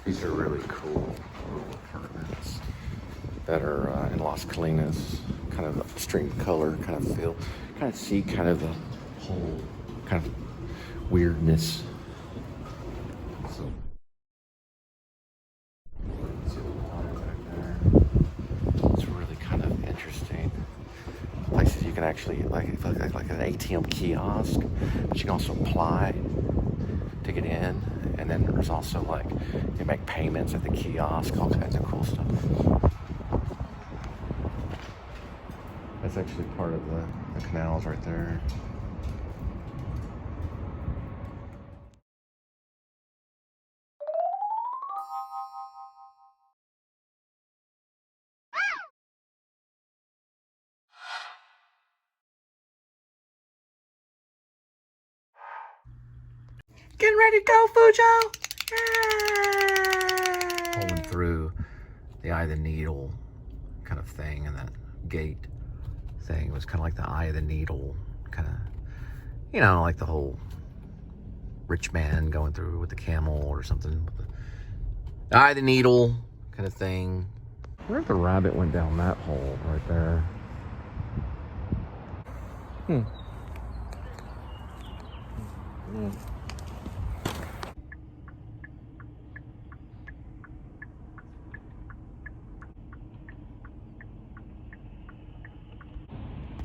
These are really cool little apartments that are in Las Colinas, kind of extreme color, kind of feel, kind of see kind of the whole kind of weirdness. So, it's really kind of interesting. Places you can actually like an ATM kiosk, but you can also apply to get in, and then there's also like you make payments at the kiosk, all kinds of cool stuff. That's actually part of the canals right there. Getting ready to go, Fujo! Yeah! Pulling through the eye of the needle kind of thing, and that gate thing was kind of like the eye of the needle, kind of, you know, like the whole rich man going through with the camel or something. The eye of the needle kind of thing. I wonder if the rabbit went down that hole right there.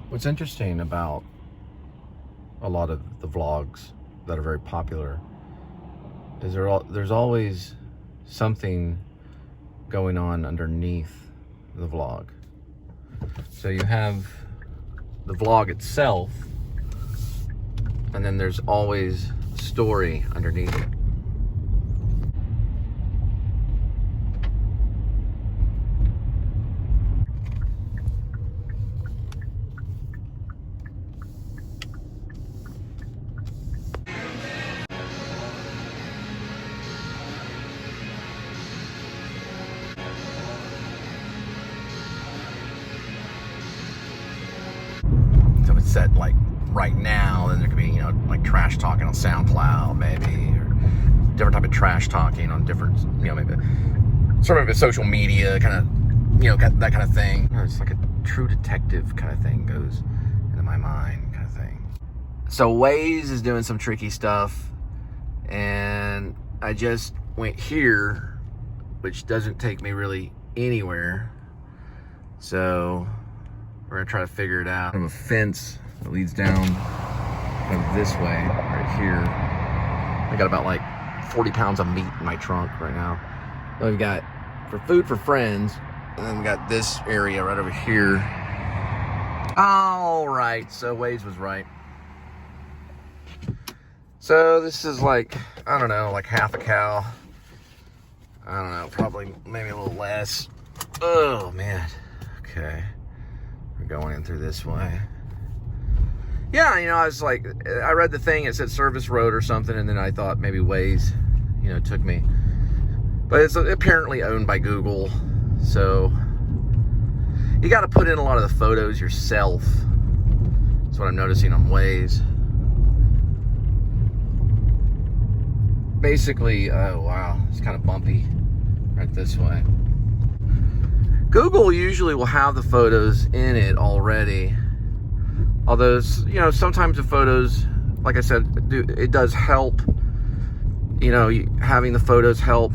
What's interesting about a lot of the vlogs that are very popular is there's always something going on underneath the vlog. So you have the vlog itself, and then there's always a story underneath it. So it's set like right now, then there could be, you know, like trash talking on SoundCloud maybe, or different type of trash talking on different, you know, maybe sort of a social media kind of, you know, that kind of thing. It's like a true detective kind of thing goes into my mind kind of thing. So Waze is doing some tricky stuff, and I just went here, which doesn't take me really anywhere. So we're gonna try to figure it out. I have a fence that leads down kind of this way, right here. I got about like 40 pounds of meat in my trunk right now. Then we've got for food for friends, and then we got this area right over here. All right, so Waze was right. So this is like, I don't know, like half a cow. I don't know, probably maybe a little less. Oh man, okay. We're going in through this way. Yeah, you know, I was like, I read the thing, it said service road or something, and then I thought maybe Waze, you know, took me. But it's apparently owned by Google, so you got to put in a lot of the photos yourself. That's what I'm noticing on Waze. Basically, oh wow, it's kind of bumpy right this way. Google usually will have the photos in it already. Although, you know, sometimes the photos, like I said, it does help, you know, having the photos help,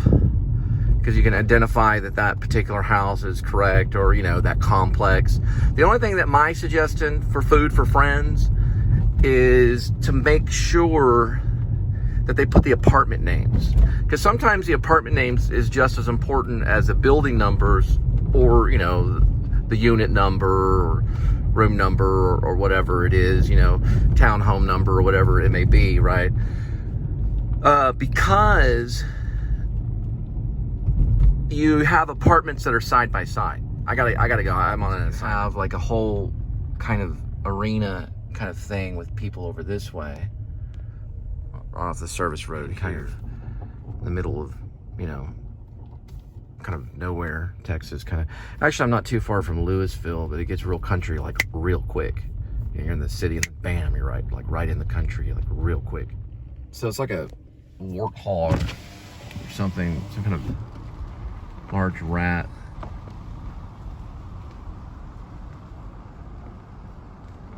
because you can identify that particular house is correct, or, you know, that complex. The only thing that my suggestion for food for friends is to make sure that they put the apartment names, because sometimes the apartment names is just as important as the building numbers, or, you know, the unit number or room number or whatever it is, you know, townhome number or whatever it may be, right? Because you have apartments that are side by side. I gotta go. I'm on it. I have like a whole kind of arena kind of thing with people over this way, off the service road, kind of in the middle of, you know, kind of nowhere, Texas, kind of. Actually, I'm not too far from Lewisville, but it gets real country like real quick. You're in the city, and bam, you're right in the country, like real quick. So it's like a warthog or something, some kind of large rat.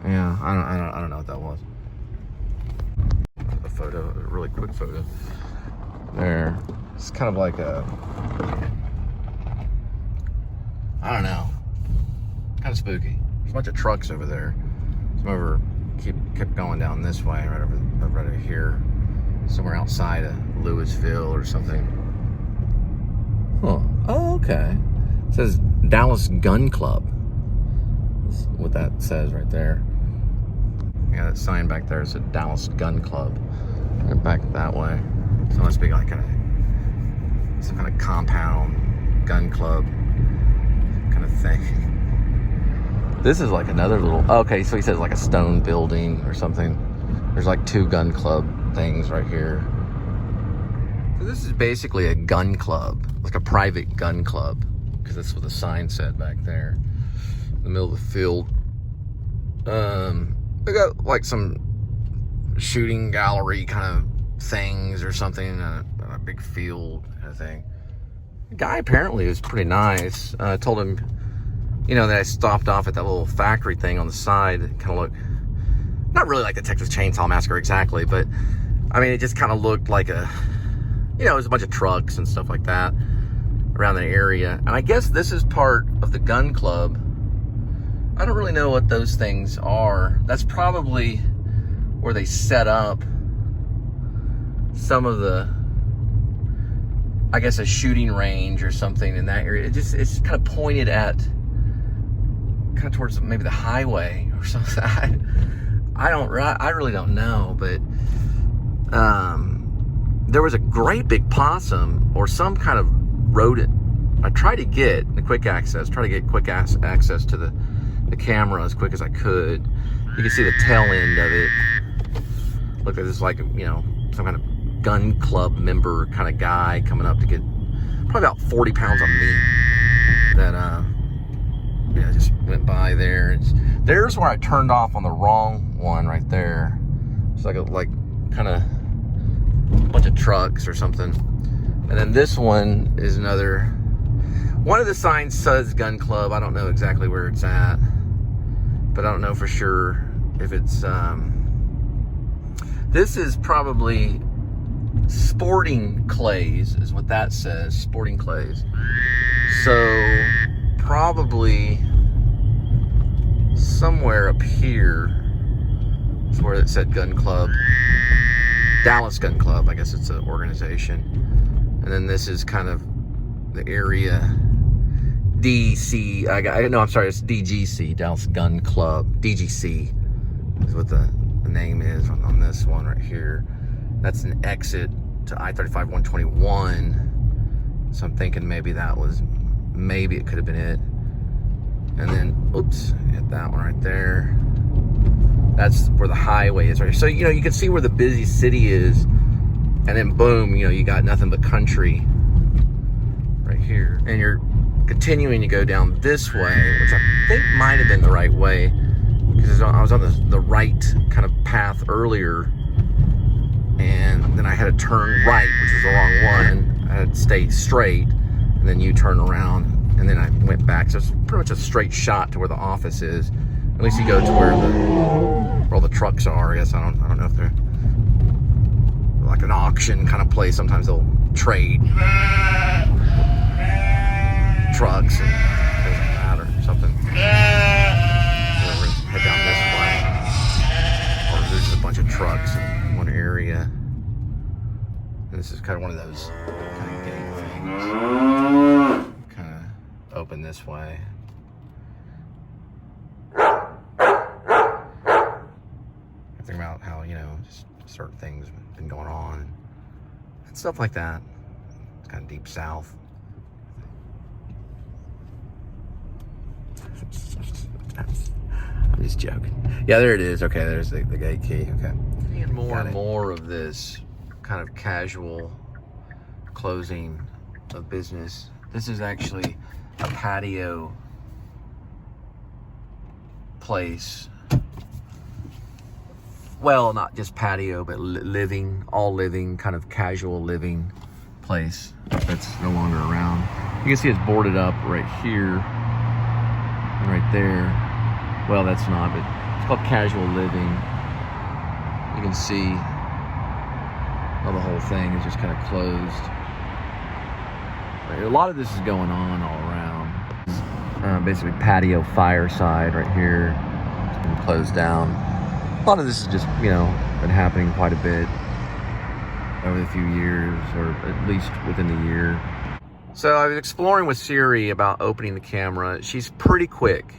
Yeah, I don't know what that was. A photo, a really quick photo. There, it's kind of like a, I don't know, kind of spooky. There's a bunch of trucks over there. Some over, kept going down this way, right over here, somewhere outside of Lewisville or something. Huh. Oh, okay. It says Dallas Gun Club. That's what that says right there. Yeah, that sign back there said Dallas Gun Club. And back that way. So it must be like some kind of compound gun club kind of thing. This is like another little, okay, so he says like a stone building or something. There's like 2 gun club things right here. So this is basically a gun club, like a private gun club, because that's what the sign said back there. In the middle of the field. They got like some shooting gallery kind of things or something in a big field kind of thing. The guy apparently was pretty nice. I told him, you know, that I stopped off at that little factory thing on the side. It kind of looked, not really like the Texas Chainsaw Massacre exactly, but I mean, it just kind of looked like a, you know, it was a bunch of trucks and stuff like that around the area. And I guess this is part of the gun club. I don't really know what those things are. That's probably where they set up some of the, I guess, a shooting range or something in that area. It's kind of pointed at, kind of towards maybe the highway or something. I really don't know, but there was a great big possum or some kind of rodent. I tried to get quick access to the camera as quick as I could. You can see the tail end of it. Look, this is like, you know, some kind of gun club member kind of guy coming up to get probably about 40 pounds of meat that yeah, just went by there. There's where I turned off on the wrong one right there. It's like kind of bunch of trucks or something. And then this one is another, one of the signs says gun club. I don't know exactly where it's at, but I don't know for sure if it's, this is probably sporting clays is what that says, sporting clays. So probably somewhere up here is where it said gun club. Dallas Gun Club, I guess it's an organization. And then this is kind of the area. DC, I'm sorry, it's DGC, Dallas Gun Club. DGC is what the name is on this one right here. That's an exit to I-35-121. So I'm thinking maybe it could have been it. And then, oops, hit that one right there. That's where the highway is right here. So, you know, you can see where the busy city is. And then boom, you know, you got nothing but country right here. And you're continuing to go down this way, which I think might have been the right way, because I was on the right kind of path earlier, and then I had to turn right, which was the wrong one. I had to stay straight, and then you turn around, and then I went back. So it's pretty much a straight shot to where the office is. At least you go to where all the trucks are. I guess I don't know if they're like an auction kind of place. Sometimes they'll trade trucks and things like that or something. We're gonna head down this way. Or there's just a bunch of trucks in one area. And this is kind of one of those kind of gate things. Kind of open this way. Think about how, you know, just certain things have been going on and stuff like that. It's kind of deep south. I'm just joking. Yeah, there it is. Okay, there's the gate key. Okay. And more and more of this kind of casual closing of business. This is actually a patio place. Well, not just patio, but living, all living, kind of casual living place that's no longer around. You can see it's boarded up right here and right there. Well, that's not, but it's called Casual Living. You can see how the whole thing is just kind of closed. A lot of this is going on all around. Basically patio fireside right here. It's been closed down. A lot of this is just, you know, been happening quite a bit over the few years, or at least within the year. So I was exploring with Siri about opening the camera. She's pretty quick.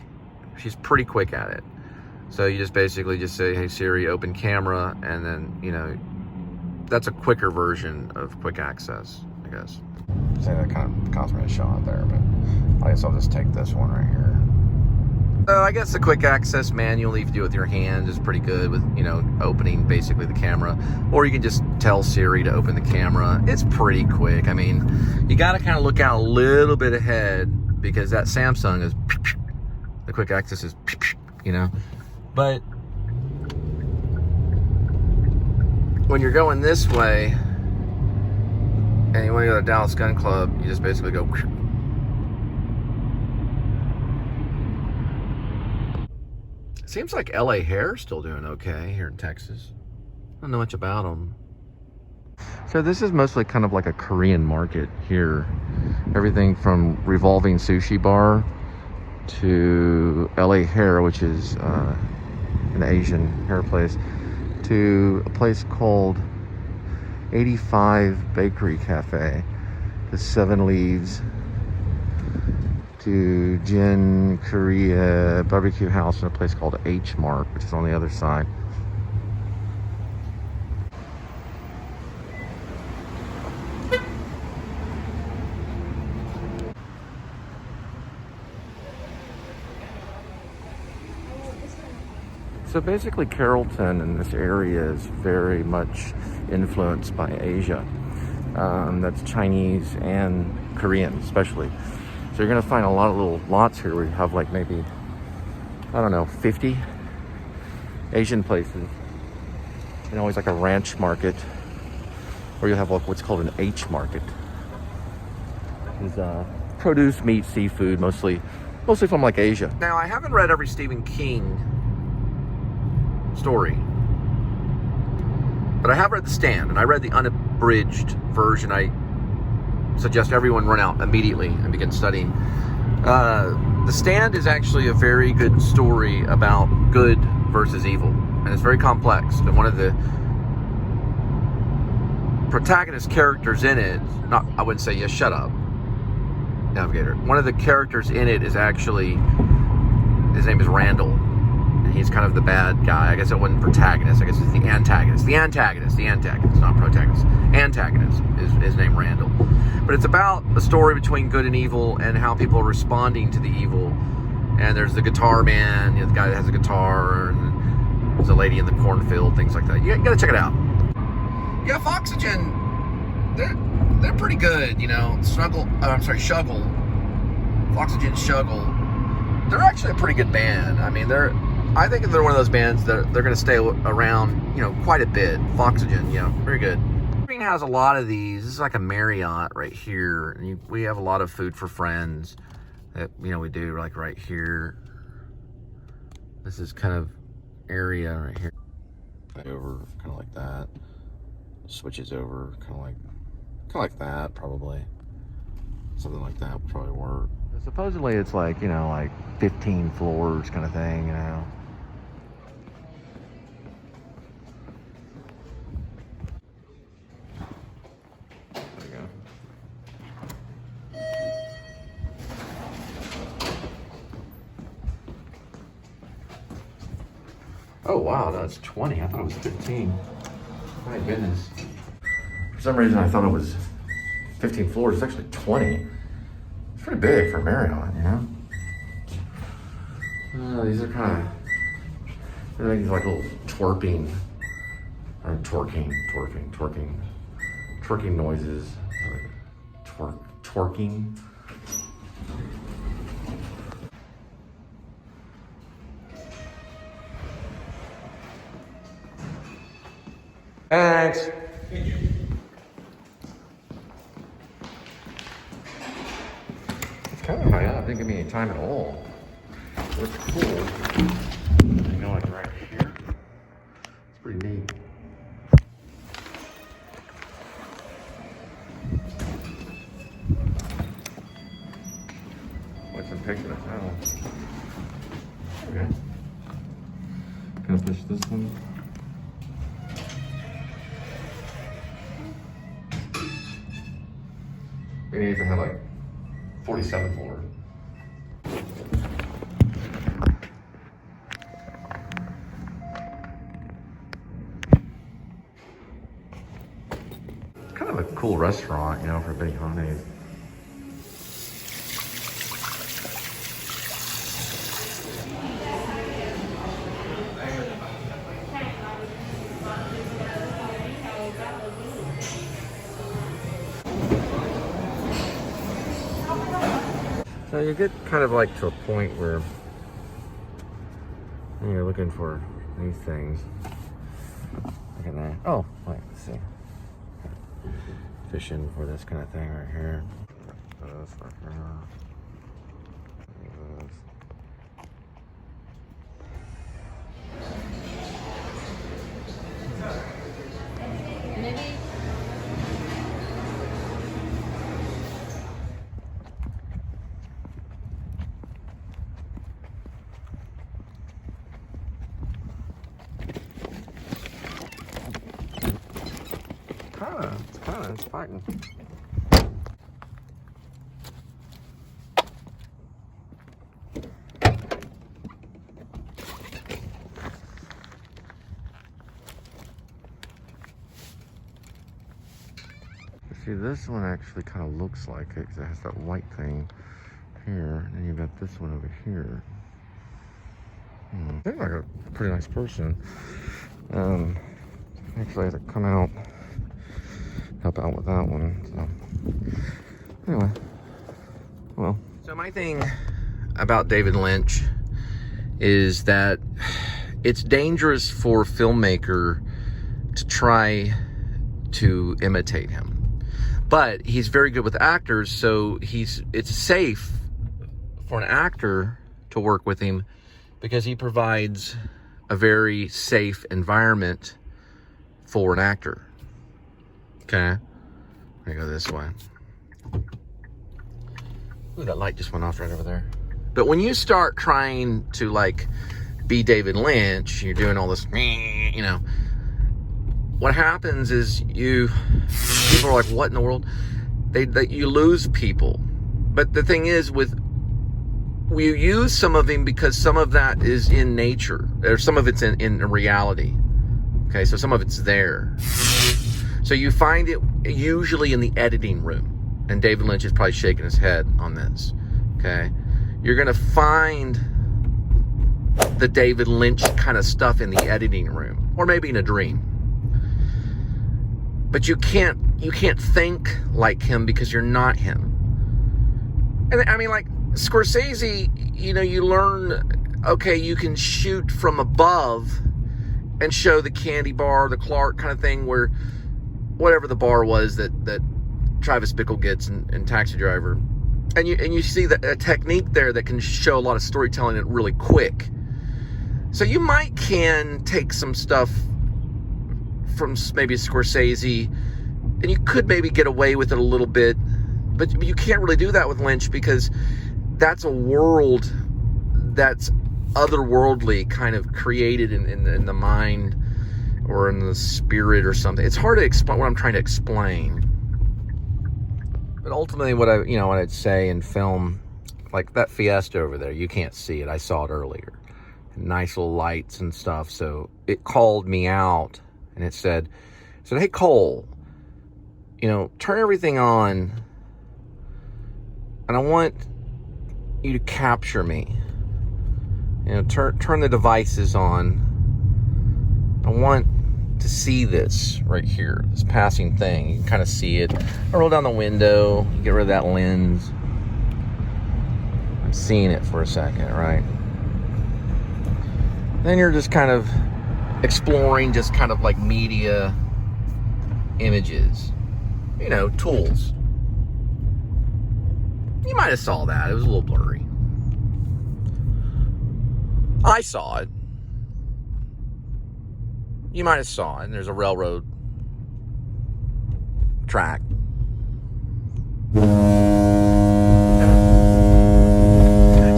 She's pretty quick at it. So you just basically just say, hey Siri, open camera, and then, you know, that's a quicker version of quick access, I guess. Say that kind of cost me a shot there, but I guess I'll just take this one right here. So I guess the quick access manually, if you do it with your hands, is pretty good with, you know, opening basically the camera. Or you can just tell Siri to open the camera. It's pretty quick. I mean, you got to kind of look out a little bit ahead, because that Samsung is, the quick access is, you know. But when you're going this way, and you want to go to the Dallas Gun Club, you just basically go. Seems like LA Hair's still doing okay here in Texas. I don't know much about them. So this is mostly kind of like a Korean market here. Everything from revolving sushi bar to LA Hair, which is an Asian hair place, to a place called 85 Bakery Cafe, to 7 Leaves, to Jin Korea Barbecue House, and a place called H Mart, which is on the other side. So basically Carrollton in this area is very much influenced by Asia. That's Chinese and Korean especially. So you're gonna find a lot of little lots here where you have like maybe, I don't know, 50 Asian places. And always like a ranch market, or you'll have like what's called an H market. Is produce, meat, seafood, mostly from like Asia. Now I haven't read every Stephen King story, but I have read The Stand, and I read the unabridged version. I suggest everyone run out immediately and begin studying. The Stand is actually a very good story about good versus evil, and it's very complex. And one of the protagonist characters in it, I wouldn't say, yes, shut up, Navigator. One of the characters in it is actually, his name is Randall. He's kind of the bad guy. I guess it wasn't protagonist. I guess it's the antagonist. The antagonist, not protagonist. Antagonist is his name, Randall. But it's about a story between good and evil and how people are responding to the evil. And there's the guitar man, you know, the guy that has a guitar, and there's a lady in the cornfield, things like that. You gotta check it out. Yeah, Foxygen, they're pretty good, you know. Shuggle. Foxygen Shuggle. They're actually a pretty good band. I mean, I think they're one of those bands that they're going to stay around, you know, quite a bit. Foxygen, you know, very good. Green has a lot of these. This is like a Marriott right here. And we have a lot of food for friends that, you know, we do like right here. This is kind of area right here. Over, kind of like that. Switches over, kind of like that, probably. Something like that would probably work. Supposedly it's like, you know, like 15 floors kind of thing, you know. There we go. Oh wow, that's 20. I thought it was 15. My goodness. For some reason I thought it was 15 floors. It's actually 20. It's pretty big for Marriott, you know? These are kind of, they're like little twerking noises. Twerking. Thanks. kind of high up. Didn't give me any time at all. It's cool. You know, like right here. It's pretty neat. What's some picture of that? Okay. Can I push this one? We need to have like 47 floor. Kind of a cool restaurant, you know, for a big holiday. So you get kind of like to a point where you're looking for these things. Look at that. Oh, wait, let's see. Fishing for this kind of thing right here. This right here. This. It's fighting. See, this one actually kind of looks like it because it has that white thing here, and you got this one over here. Seems like a pretty nice person. Actually, I had to come out, help out with that one. So, anyway, well. So my thing about David Lynch is that it's dangerous for a filmmaker to try to imitate him. But he's very good with actors, so it's safe for an actor to work with him because he provides a very safe environment for an actor. Okay, let me go this way. Ooh, that light just went off right over there. But when you start trying to like be David Lynch, you're doing all this, you know, what happens is people are like, what in the world? You lose people. But the thing is, we use some of him because some of that is in nature, or some of it's in reality. Okay, so some of it's there. So you find it usually in the editing room, and David Lynch is probably shaking his head on this. Okay, you're gonna find the David Lynch kind of stuff in the editing room, or maybe in a dream. But you can't think like him because you're not him. And I mean, like Scorsese, you know, you learn, okay, you can shoot from above and show the candy bar, the Clark kind of thing, where whatever the bar was that Travis Bickle gets in Taxi Driver. And you see a technique there that can show a lot of storytelling really quick. So you can take some stuff from maybe Scorsese, and you could maybe get away with it a little bit, but you can't really do that with Lynch because that's a world that's otherworldly, kind of created in the mind or in the spirit or something. It's hard to explain what I'm trying to explain. But ultimately, what I'd say in film, like that Fiesta over there, you can't see it. I saw it earlier. Nice little lights and stuff. So it called me out. And it said, hey, Cole, you know, turn everything on, and I want you to capture me. You know, turn the devices on. I want to see this right here, this passing thing. You can kind of see it. I roll down the window, get rid of that lens. I'm seeing it for a second, right? Then you're just kind of exploring just kind of like media images, you know, tools. You might have saw that. It was a little blurry. I saw it. You might have saw it. And there's a railroad track. So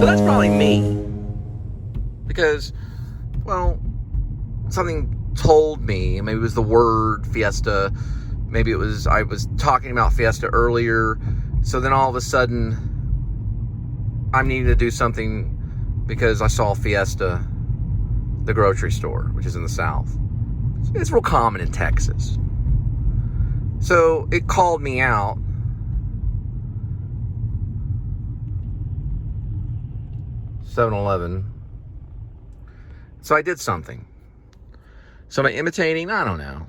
that's probably me. Because, well, something told me, maybe it was the word Fiesta, maybe it was, I was talking about Fiesta earlier, so then all of a sudden, I'm needing to do something because I saw Fiesta, the grocery store, which is in the South. It's real common in Texas. So it called me out. (7-Eleven). So I did something. So am I imitating? I don't know.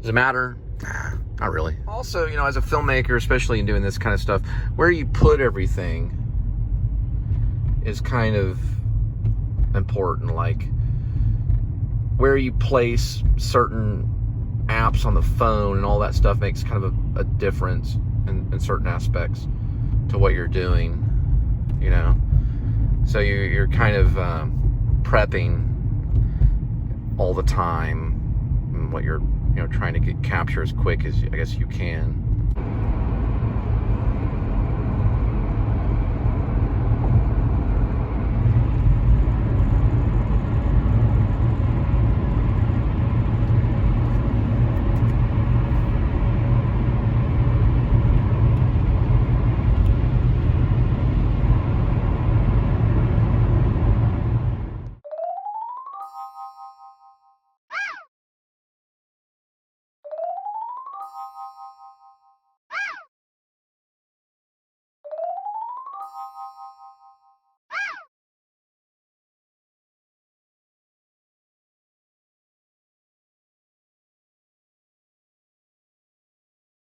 Does it matter? Nah, not really. Also, as a filmmaker, especially in doing this kind of stuff, where you put everything is kind of important. Like, where you place certain apps on the phone and all that stuff makes kind of a difference in certain aspects to what you're doing, So you're kind of prepping all the time, and what you're trying to capture as quick as I guess you can.